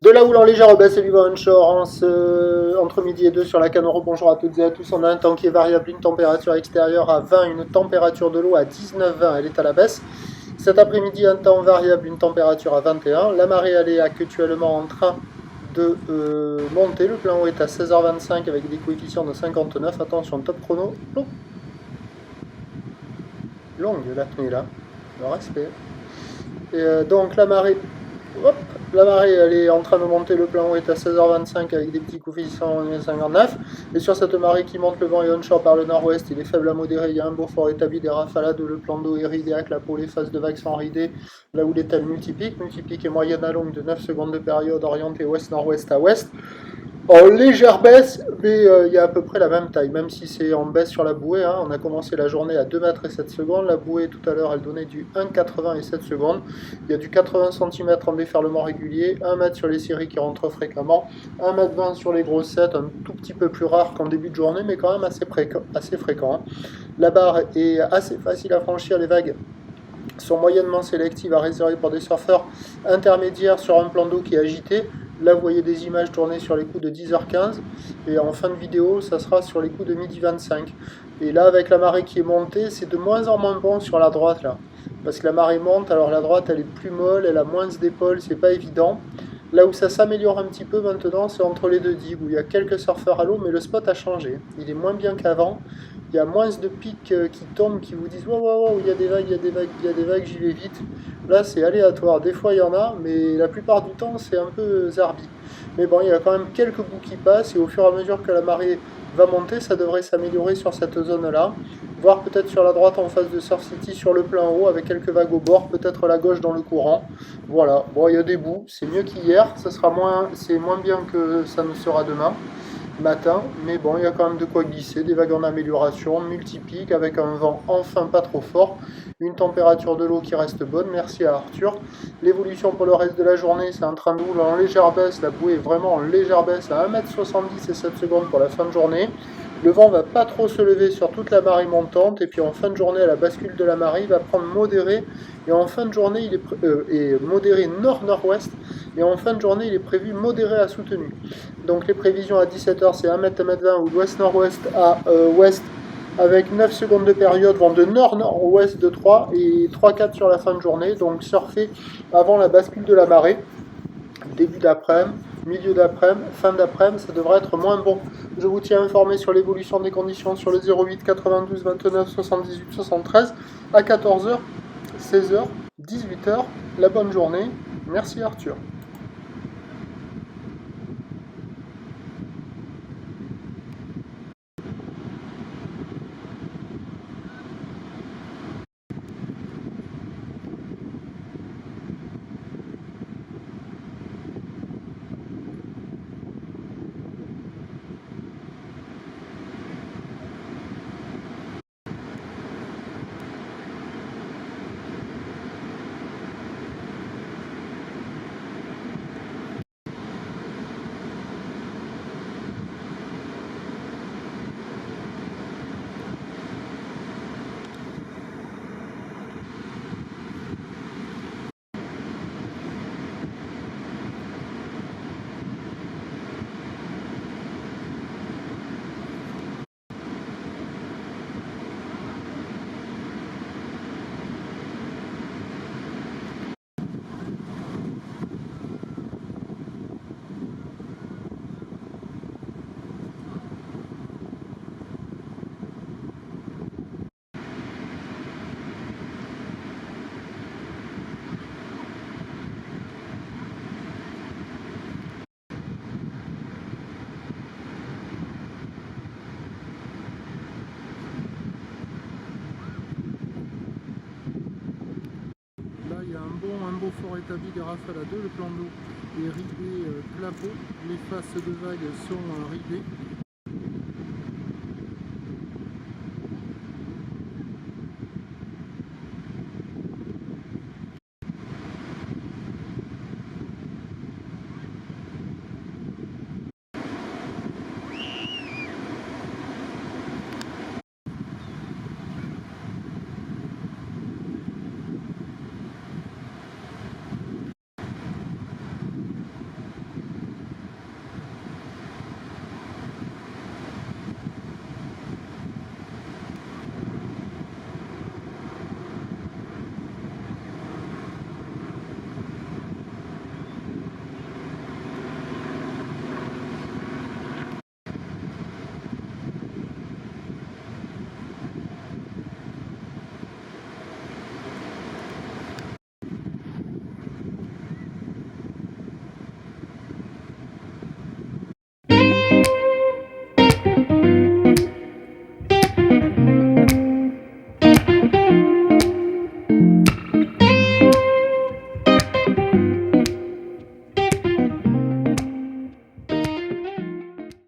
De la houle en légère baisse et du vent onshore entre midi et 2 sur la Canoro. Bonjour à toutes et à tous. On a un temps qui est variable, une température extérieure à 20, une température de l'eau à 19,20. Elle est à la baisse. Cet après-midi, un temps variable, une température à 21. La marée, elle est actuellement en train de monter. Le plan haut est à 16h25 avec des coefficients de 59. Attention, top chrono. Longue l'apnée là. Le respect. Et donc la marée. Hop, la marée elle est en train de monter, le plan haut est à 16h25 avec des petits coefficients 59. Et sur cette marée qui monte, le vent est onshore par le nord-ouest, il est faible à modéré, il y a un beau fort établi des rafalades, le plan d'eau est ridéaque, la peau, les phases de vagues sont ridées, là où l'étal multiplique et moyenne à longue de 9 secondes de période orientée ouest-nord-ouest à ouest. En légère baisse, mais il y a à peu près la même taille, même si c'est en baisse sur la bouée. Hein. On a commencé la journée à 2 mètres et 7 secondes. La bouée, tout à l'heure, elle donnait du 1,80 et 7 secondes. Il y a du 80 cm en déferlement régulier, 1 mètre sur les séries qui rentrent fréquemment, 1,20 m sur les grosses sets, un tout petit peu plus rare qu'en début de journée, mais quand même assez fréquent. Hein. La barre est assez facile à franchir, les vagues sont moyennement sélectives à réserver pour des surfeurs intermédiaires sur un plan d'eau qui est agité. Là, vous voyez des images tournées sur les coups de 10h15 et en fin de vidéo, ça sera sur les coups de 12h25. Et là, avec la marée qui est montée, c'est de moins en moins bon sur la droite là, parce que la marée monte. Alors la droite, elle est plus molle, elle a moins d'épaules, c'est pas évident. Là où ça s'améliore un petit peu maintenant, c'est entre les deux digues où il y a quelques surfeurs à l'eau, mais le spot a changé. Il est moins bien qu'avant. Il y a moins de pics qui tombent, qui vous disent waouh, waouh, il y a des vagues, il y a des vagues, il y a des vagues, j'y vais vite. Là, c'est aléatoire. Des fois, il y en a, mais la plupart du temps, c'est un peu zarbi. Mais bon, il y a quand même quelques bouts qui passent, et au fur et à mesure que la marée va monter, ça devrait s'améliorer sur cette zone-là. Voire peut-être sur la droite en face de Surf City, sur le plein haut, avec quelques vagues au bord, peut-être la gauche dans le courant. Voilà, bon, il y a des bouts, c'est mieux qu'hier, c'est moins bien que ça ne sera demain matin, mais bon, il y a quand même de quoi glisser, des vagues en amélioration, multipiques, avec un vent enfin pas trop fort, une température de l'eau qui reste bonne, merci à Arthur. L'évolution pour le reste de la journée, c'est un train de houle en légère baisse, la bouée est vraiment en légère baisse à 1,70 m et 7 secondes pour la fin de journée. Le vent va pas trop se lever sur toute la marée montante, et puis en fin de journée, à la bascule de la marée, il va prendre modéré, et en fin de journée, modéré nord-nord-ouest, et en fin de journée, il est prévu modéré à soutenu. Donc les prévisions à 17h, c'est 1 m, 1,20 m ou d'ouest-nord-ouest à ouest, avec 9 secondes de période, vent de nord-nord-ouest de 3 et 3-4 sur la fin de journée. Donc surfer avant la bascule de la marée, début d'après-midi, milieu d'après-midi, fin d'après-midi, ça devrait être moins bon. Je vous tiens informé sur l'évolution des conditions sur le 08 92 29 78 73 à 14h, 16h, 18h. La bonne journée. Merci Arthur. Là, il y a un beau fort établi des rafales à 2, le plan d'eau est ridé plat pot, les faces de vagues sont ridées.